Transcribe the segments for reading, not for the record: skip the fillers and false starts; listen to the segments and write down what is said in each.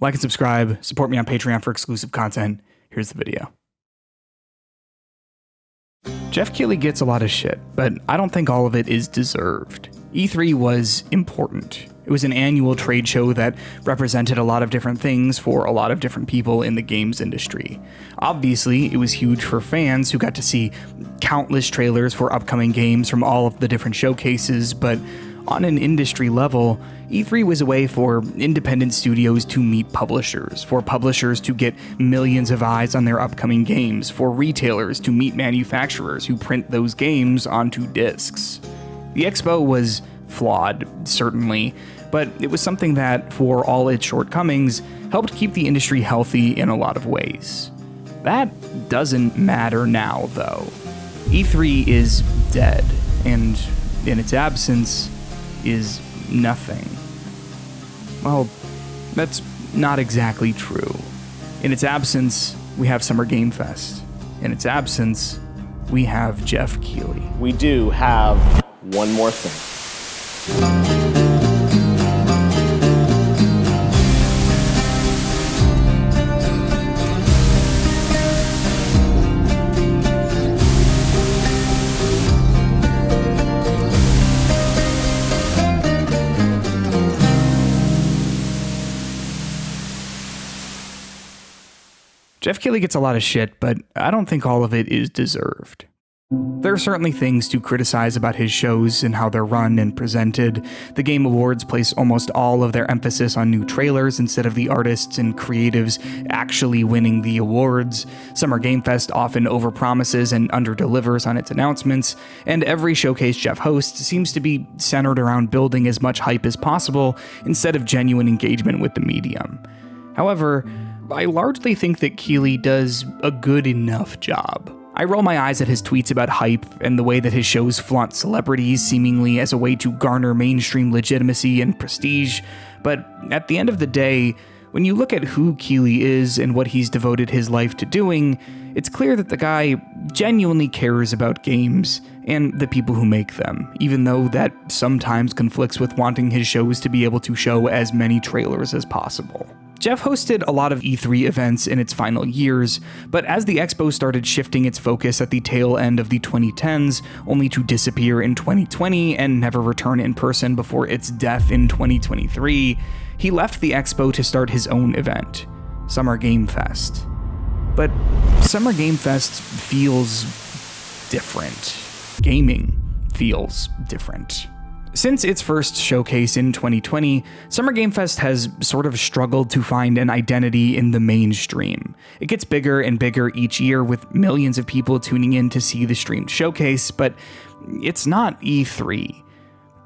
Like and subscribe. Support me on Patreon for exclusive content. Here's the video. Geoff Keighley gets a lot of shit, but I don't think all of it is deserved. E3 was important. It was an annual trade show that represented a lot of different things for a lot of different people in the games industry. Obviously, it was huge for fans who got to see countless trailers for upcoming games from all of the different showcases, but on an industry level, E3 was a way for independent studios to meet publishers, for publishers to get millions of eyes on their upcoming games, for retailers to meet manufacturers who print those games onto discs. The expo was flawed, certainly, but it was something that, for all its shortcomings, helped keep the industry healthy in a lot of ways. That doesn't matter now, though. E3 is dead, and in its absence is nothing. Well, that's not exactly true. In its absence, we have Summer Game Fest. In its absence, we have Geoff Keighley. We do have one more thing. Geoff Keighley gets a lot of shit, but I don't think all of it is deserved. There are certainly things to criticize about his shows and how they're run and presented. The Game Awards place almost all of their emphasis on new trailers instead of the artists and creatives actually winning the awards. Summer Game Fest often overpromises and underdelivers on its announcements, and every showcase Geoff hosts seems to be centered around building as much hype as possible instead of genuine engagement with the medium. However, I largely think that Keighley does a good enough job. I roll my eyes at his tweets about hype and the way that his shows flaunt celebrities seemingly as a way to garner mainstream legitimacy and prestige, but at the end of the day, when you look at who Keighley is and what he's devoted his life to doing, it's clear that the guy genuinely cares about games and the people who make them, even though that sometimes conflicts with wanting his shows to be able to show as many trailers as possible. Geoff hosted a lot of E3 events in its final years, but as the expo started shifting its focus at the tail end of the 2010s, only to disappear in 2020 and never return in person before its death in 2023, he left the expo to start his own event, Summer Game Fest. But Summer Game Fest feels different. Gaming feels different. Since its first showcase in 2020, Summer Game Fest has sort of struggled to find an identity in the mainstream. It gets bigger and bigger each year with millions of people tuning in to see the streamed showcase, but it's not E3.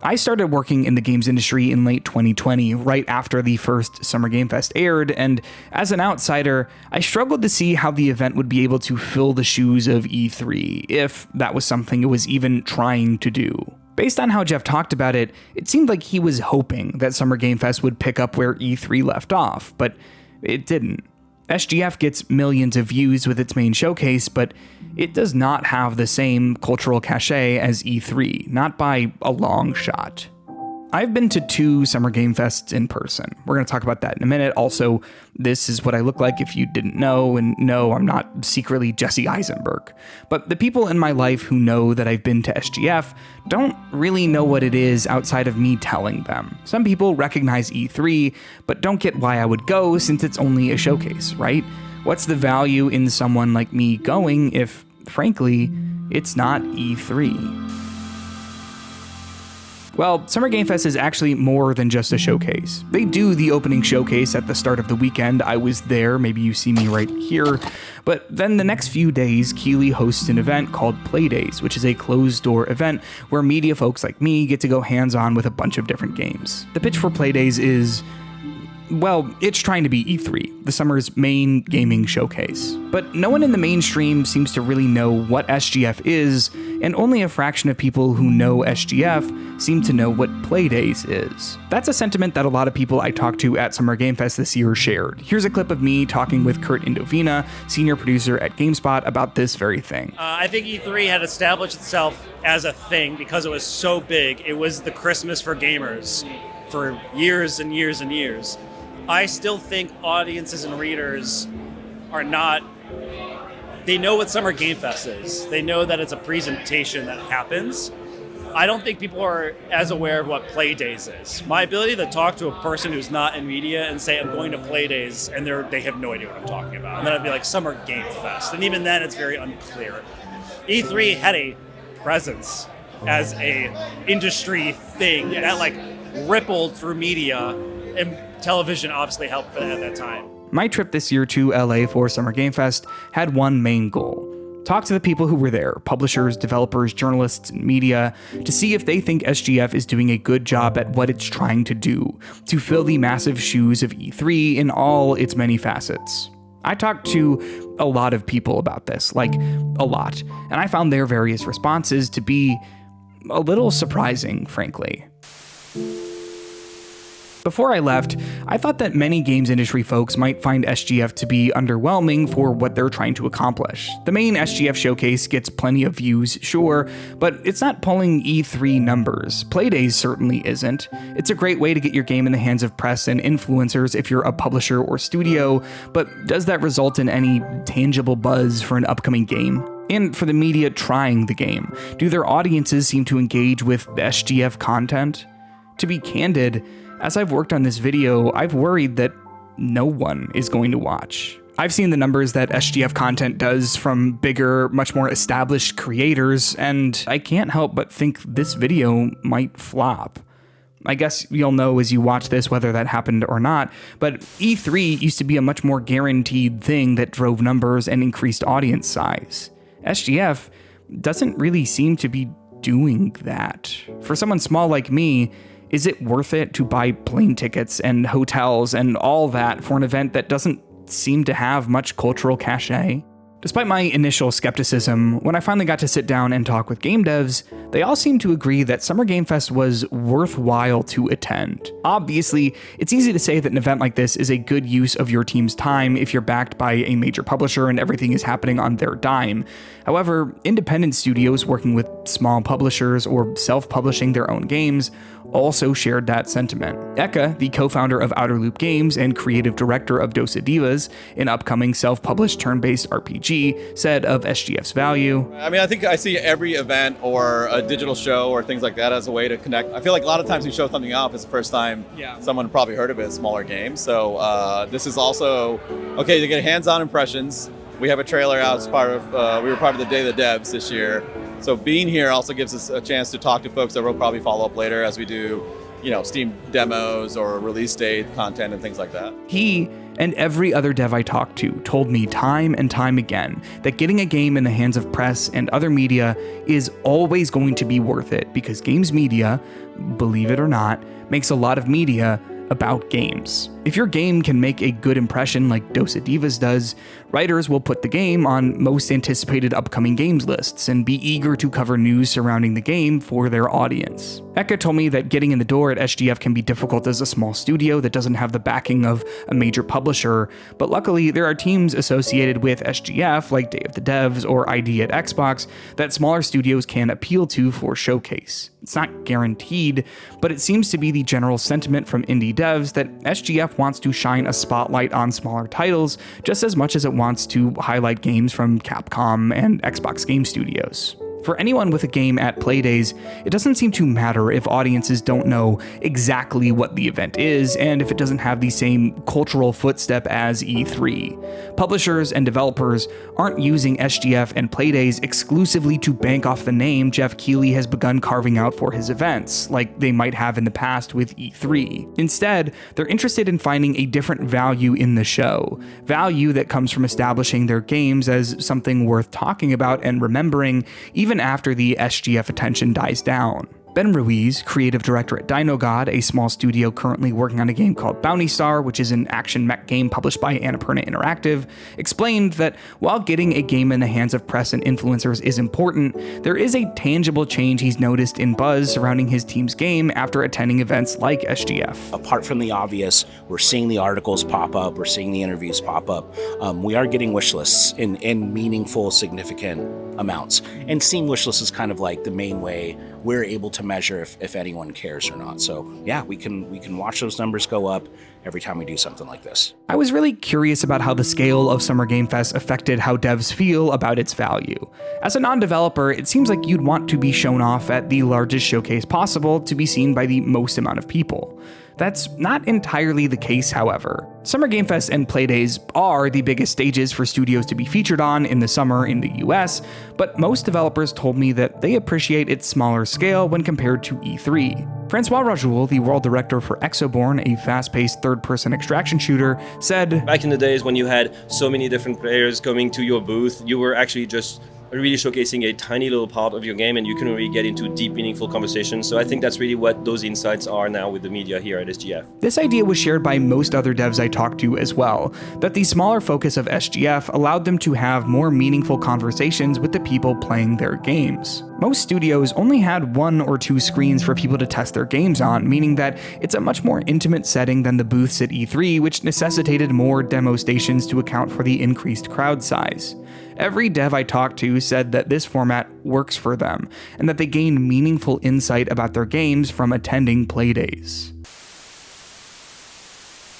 I started working in the games industry in late 2020, right after the first Summer Game Fest aired, and as an outsider, I struggled to see how the event would be able to fill the shoes of E3, if that was something it was even trying to do. Based on how Geoff talked about it, it seemed like he was hoping that Summer Game Fest would pick up where E3 left off, but it didn't. SGF gets millions of views with its main showcase, but it does not have the same cultural cachet as E3, not by a long shot. I've been to 2 Summer Game Fests in person. We're going to talk about that in a minute. Also, this is what I look like if you didn't know, and no, I'm not secretly Jesse Eisenberg. But the people in my life who know that I've been to SGF don't really know what it is outside of me telling them. Some people recognize E3, but don't get why I would go since it's only a showcase, right? What's the value in someone like me going if, frankly, it's not E3? Well, Summer Game Fest is actually more than just a showcase. They do the opening showcase at the start of the weekend. I was there, maybe you see me right here. But then the next few days, Keighley hosts an event called Playdays, which is a closed-door event where media folks like me get to go hands-on with a bunch of different games. The pitch for Playdays is, well, it's trying to be E3, the summer's main gaming showcase. But no one in the mainstream seems to really know what SGF is, and only a fraction of people who know SGF seem to know what Playdays is. That's a sentiment that a lot of people I talked to at Summer Game Fest this year shared. Here's a clip of me talking with Kurt Indovina, senior producer at GameSpot, about this very thing. I think E3 had established itself as a thing because it was so big. It was the Christmas for gamers for years and years and years. I still think audiences and readers are not, they know what Summer Game Fest is. They know that it's a presentation that happens. I don't think people are as aware of what Play Days is. My ability to talk to a person who's not in media and say, I'm going to Play Days, and they have no idea what I'm talking about. And then I'd be like, Summer Game Fest. And even then, it's very unclear. E3 had a presence as a industry thing that like rippled through media, and television obviously helped at that time. My trip this year to LA for Summer Game Fest had one main goal. Talk to the people who were there, publishers, developers, journalists, and media, to see if they think SGF is doing a good job at what it's trying to do, to fill the massive shoes of E3 in all its many facets. I talked to a lot of people about this, like a lot, and I found their various responses to be a little surprising, frankly. Before I left, I thought that many games industry folks might find SGF to be underwhelming for what they're trying to accomplish. The main SGF showcase gets plenty of views, sure, but it's not pulling E3 numbers. Playdays certainly isn't. It's a great way to get your game in the hands of press and influencers if you're a publisher or studio, but does that result in any tangible buzz for an upcoming game? And for the media trying the game, do their audiences seem to engage with SGF content? To be candid, as I've worked on this video, I've worried that no one is going to watch. I've seen the numbers that SGF content does from bigger, much more established creators, and I can't help but think this video might flop. I guess you'll know as you watch this whether that happened or not, but E3 used to be a much more guaranteed thing that drove numbers and increased audience size. SGF doesn't really seem to be doing that. For someone small like me, is it worth it to buy plane tickets and hotels and all that for an event that doesn't seem to have much cultural cachet? Despite my initial skepticism, when I finally got to sit down and talk with game devs, they all seemed to agree that Summer Game Fest was worthwhile to attend. Obviously, it's easy to say that an event like this is a good use of your team's time if you're backed by a major publisher and everything is happening on their dime. However, independent studios working with small publishers or self-publishing their own games also shared that sentiment. Eka, the co-founder of Outer Loop Games and creative director of Dos Divas, an upcoming self-published turn-based RPG, said of SGF's value, I mean, I think I see every event or a digital show or things like that as a way to connect. I feel like a lot of times you show something off, it's the first time someone probably heard of it, a smaller game. So this is also, okay, to get hands-on impressions. We have a trailer out as part of, we were part of the Day of the Devs this year. So being here also gives us a chance to talk to folks that will probably follow up later as we do, Steam demos or release date content and things like that. He and every other dev I talked to told me time and time again that getting a game in the hands of press and other media is always going to be worth it because games media, believe it or not, makes a lot of media about games. If your game can make a good impression like Dos Divas does, writers will put the game on most anticipated upcoming games lists and be eager to cover news surrounding the game for their audience. Eka told me that getting in the door at SGF can be difficult as a small studio that doesn't have the backing of a major publisher, but luckily there are teams associated with SGF like Day of the Devs or ID at Xbox that smaller studios can appeal to for showcase. It's not guaranteed, but it seems to be the general sentiment from indie devs that SGF wants to shine a spotlight on smaller titles just as much as it wants to highlight games from Capcom and Xbox Game Studios. For anyone with a game at Playdays, it doesn't seem to matter if audiences don't know exactly what the event is and if it doesn't have the same cultural footstep as E3. Publishers and developers aren't using SGF and Playdays exclusively to bank off the name Geoff Keighley has begun carving out for his events, like they might have in the past with E3. Instead, they're interested in finding a different value in the show, value that comes from establishing their games as something worth talking about and remembering, even after the SGF attention dies down. Ben Ruiz, creative director at Dino God, a small studio currently working on a game called Bounty Star, which is an action mech game published by Annapurna Interactive, explained that while getting a game in the hands of press and influencers is important, there is a tangible change he's noticed in buzz surrounding his team's game after attending events like SGF. Apart from the obvious, we're seeing the articles pop up, we're seeing the interviews pop up. We are getting wish lists in meaningful, significant amounts. And seeing wish lists is kind of like the main way we're able to measure if anyone cares or not. So yeah, we can watch those numbers go up every time we do something like this. I was really curious about how the scale of Summer Game Fest affected how devs feel about its value. As a non-developer, it seems like you'd want to be shown off at the largest showcase possible to be seen by the most amount of people. That's not entirely the case, however. Summer Game Fest and Playdays are the biggest stages for studios to be featured on in the summer in the US, but most developers told me that they appreciate its smaller scale when compared to E3. Francois Rajoul, the world director for Exoborn, a fast-paced third-person extraction shooter, said, "Back in the days when you had so many different players coming to your booth, you were actually just really showcasing a tiny little part of your game, and you can really get into deep, meaningful conversations. So I think that's really what those insights are now with the media here at SGF." This idea was shared by most other devs I talked to as well, that the smaller focus of SGF allowed them to have more meaningful conversations with the people playing their games. Most studios only had 1 or 2 screens for people to test their games on, meaning that it's a much more intimate setting than the booths at E3, which necessitated more demo stations to account for the increased crowd size. Every dev I talked to said that this format works for them, and that they gain meaningful insight about their games from attending Playdays.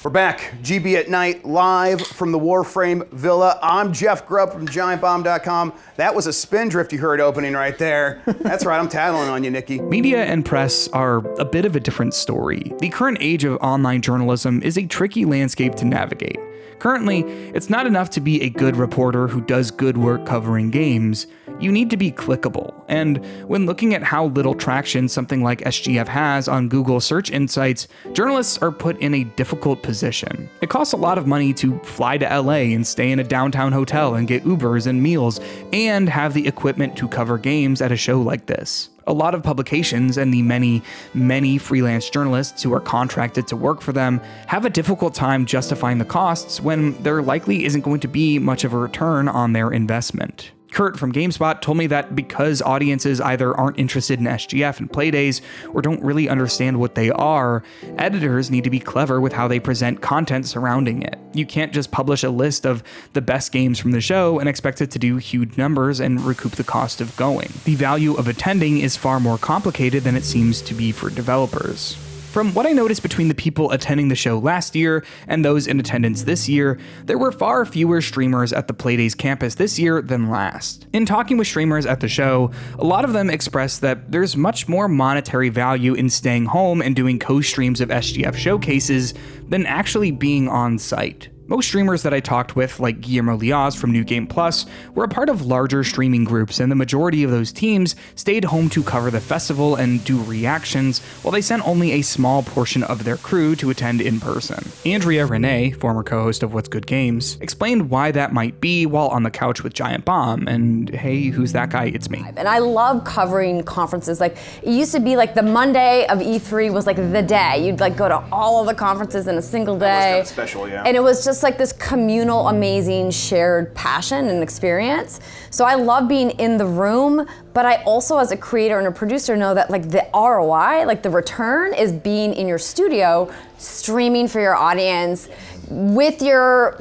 We're back, GB at Night, live from the Warframe Villa. I'm Jeff Grubb from GiantBomb.com. That was a Spindrift you heard opening right there. That's right, I'm tattling on you, Nikki. Media and press are a bit of a different story. The current age of online journalism is a tricky landscape to navigate. Currently, it's not enough to be a good reporter who does good work covering games. You need to be clickable, and when looking at how little traction something like SGF has on Google search insights, journalists are put in a difficult position. It costs a lot of money to fly to LA and stay in a downtown hotel and get Ubers and meals, and have the equipment to cover games at a show like this. A lot of publications and the many freelance journalists who are contracted to work for them have a difficult time justifying the costs when there likely isn't going to be much of a return on their investment. Kurt from GameSpot told me that because audiences either aren't interested in SGF and Playdays or don't really understand what they are, editors need to be clever with how they present content surrounding it. You can't just publish a list of the best games from the show and expect it to do huge numbers and recoup the cost of going. The value of attending is far more complicated than it seems to be for developers. From what I noticed between the people attending the show last year and those in attendance this year, there were far fewer streamers at the Playdays campus this year than last. In talking with streamers at the show, a lot of them expressed that there's much more monetary value in staying home and doing co-streams of SGF showcases than actually being on site. Most streamers that I talked with, like Guillermo Liaz from New Game Plus, were a part of larger streaming groups, and the majority of those teams stayed home to cover the festival and do reactions, while they sent only a small portion of their crew to attend in person. Andrea Renee, former co-host of What's Good Games, explained why that might be while on the couch with Giant Bomb, and hey, who's that guy? It's me. And I love covering conferences. Like, it used to be like the Monday of E3 was like the day. You'd like go to all of the conferences in a single day. That was kind of special, yeah. And it was just like this communal, amazing, shared passion and experience. So I love being in the room, but I also, as a creator and a producer, know that like the ROI, like the return, is being in your studio, streaming for your audience, with your,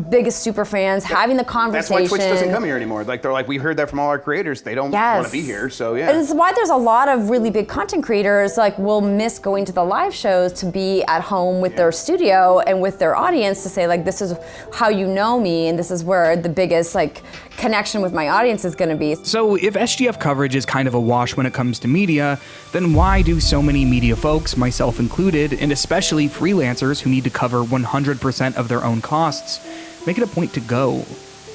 biggest super fans, having the conversation. That's why Twitch doesn't come here anymore. Like, they're like, we heard that from all our creators. They don't want to be here, so yeah. And it's why there's a lot of really big content creators like will miss going to the live shows to be at home with their studio and with their audience to say like, this is how you know me, and this is where the biggest like connection with my audience is going to be. So if SGF coverage is kind of a wash when it comes to media, then why do so many media folks, myself included, and especially freelancers who need to cover 100% of their own costs, make it a point to go?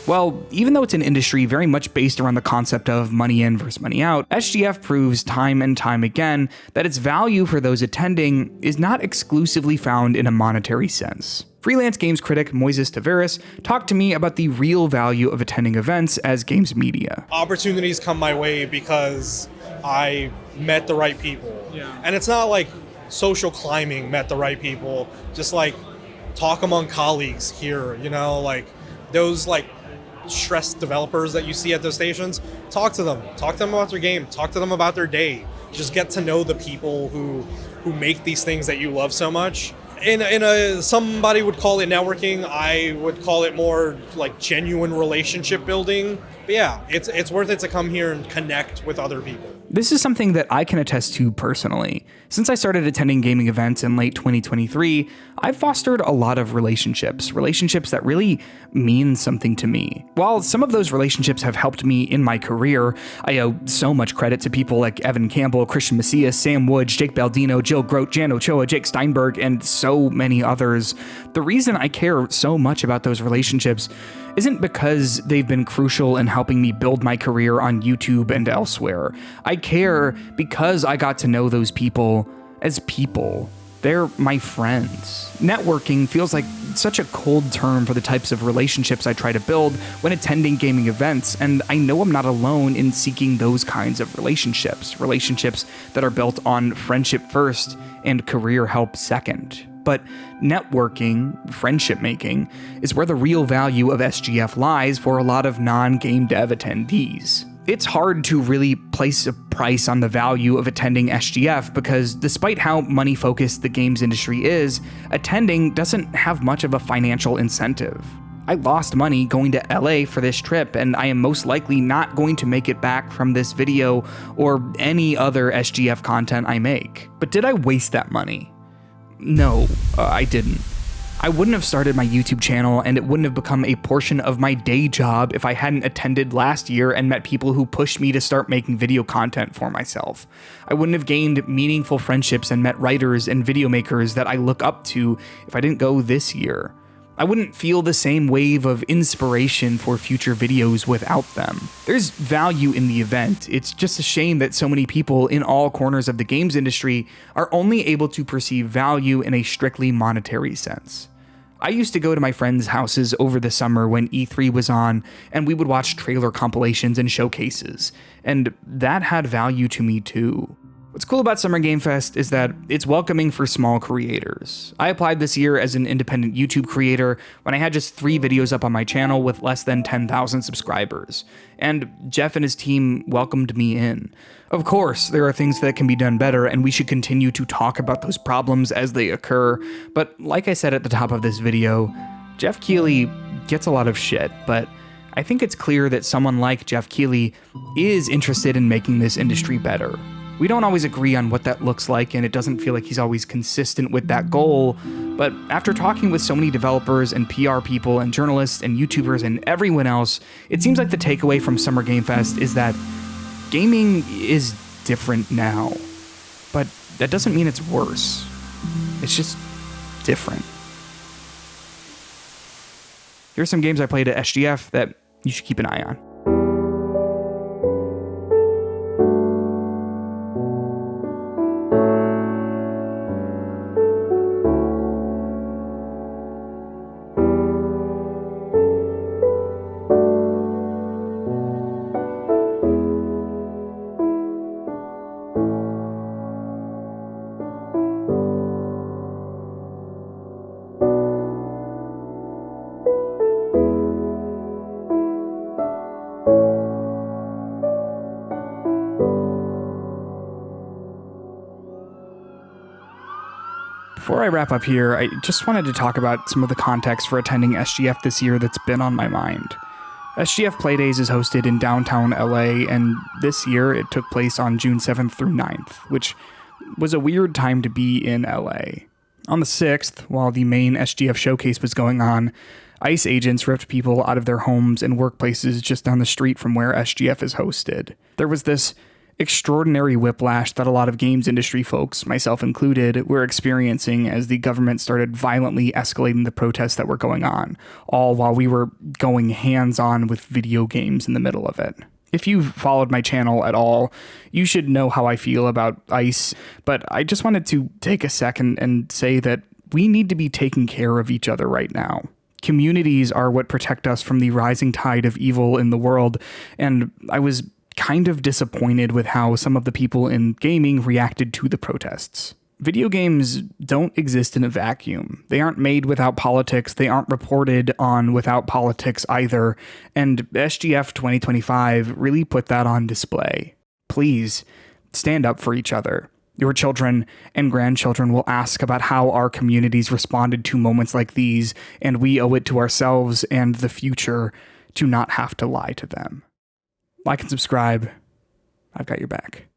Well, even though it's an industry very much based around the concept of money in versus money out, SGF proves time and time again that its value for those attending is not exclusively found in a monetary sense. Freelance games critic Moises Taveras talked to me about the real value of attending events as games media. Opportunities come my way because I met the right people. Yeah. And it's not like social climbing met the right people, just like talk among colleagues here, like those like stressed developers that you see at those stations, talk to them about their game, talk to them about their day, just get to know the people who make these things that you love so much. Somebody would call it networking. I would call it more like genuine relationship building. But yeah, it's worth it to come here and connect with other people. This is something that I can attest to personally. Since I started attending gaming events in late 2023, I've fostered a lot of relationships that really mean something to me. While some of those relationships have helped me in my career, I owe so much credit to people like Evan Campbell, Cristian Macias, Sam Woods, Jake Baldino, Jill Grote, Jan Ochoa, Jake Steinberg, and so many others. The reason I care so much about those relationships isn't because they've been crucial in helping me build my career on YouTube and elsewhere. I care because I got to know those people as people. They're my friends. Networking feels like such a cold term for the types of relationships I try to build when attending gaming events, and I know I'm not alone in seeking those kinds of relationships that are built on friendship first and career help second. But networking, friendship making, is where the real value of SGF lies for a lot of non-game dev attendees. It's hard to really place a price on the value of attending SGF because despite how money-focused the games industry is, attending doesn't have much of a financial incentive. I lost money going to LA for this trip, and I am most likely not going to make it back from this video or any other SGF content I make. But did I waste that money? No, I didn't. I wouldn't have started my YouTube channel, and it wouldn't have become a portion of my day job if I hadn't attended last year and met people who pushed me to start making video content for myself. I wouldn't have gained meaningful friendships and met writers and video makers that I look up to if I didn't go this year. I wouldn't feel the same wave of inspiration for future videos without them. There's value in the event. It's just a shame that so many people in all corners of the games industry are only able to perceive value in a strictly monetary sense. I used to go to my friends' houses over the summer when E3 was on, and we would watch trailer compilations and showcases, and that had value to me too. What's cool about Summer Game Fest is that it's welcoming for small creators. I applied this year as an independent YouTube creator when I had just 3 videos up on my channel with less than 10,000 subscribers, and Geoff and his team welcomed me in. Of course, there are things that can be done better, and we should continue to talk about those problems as they occur, but like I said at the top of this video, Geoff Keighley gets a lot of shit, but I think it's clear that someone like Geoff Keighley is interested in making this industry better. We don't always agree on what that looks like, and it doesn't feel like he's always consistent with that goal, but after talking with so many developers and PR people and journalists and YouTubers and everyone else, it seems like the takeaway from Summer Game Fest is that gaming is different now, but that doesn't mean it's worse. It's just different. Here's some games I played at SGF that you should keep an eye on. Before I wrap up here, I just wanted to talk about some of the context for attending SGF this year that's been on my mind. SGF Playdays is hosted in downtown LA, and this year it took place on June 7th through 9th, which was a weird time to be in LA. On the 6th, while the main SGF showcase was going on, ICE agents ripped people out of their homes and workplaces just down the street from where SGF is hosted. There was this extraordinary whiplash that a lot of games industry folks, myself included, were experiencing as the government started violently escalating the protests that were going on, all while we were going hands-on with video games in the middle of it. If you've followed my channel at all, you should know how I feel about ICE, but I just wanted to take a second and say that we need to be taking care of each other right now. Communities are what protect us from the rising tide of evil in the world, and I was kind of disappointed with how some of the people in gaming reacted to the protests. Video games don't exist in a vacuum. They aren't made without politics, they aren't reported on without politics either, and SGF 2025 really put that on display. Please, stand up for each other. Your children and grandchildren will ask about how our communities responded to moments like these, and we owe it to ourselves and the future to not have to lie to them. Like and subscribe. I've got your back.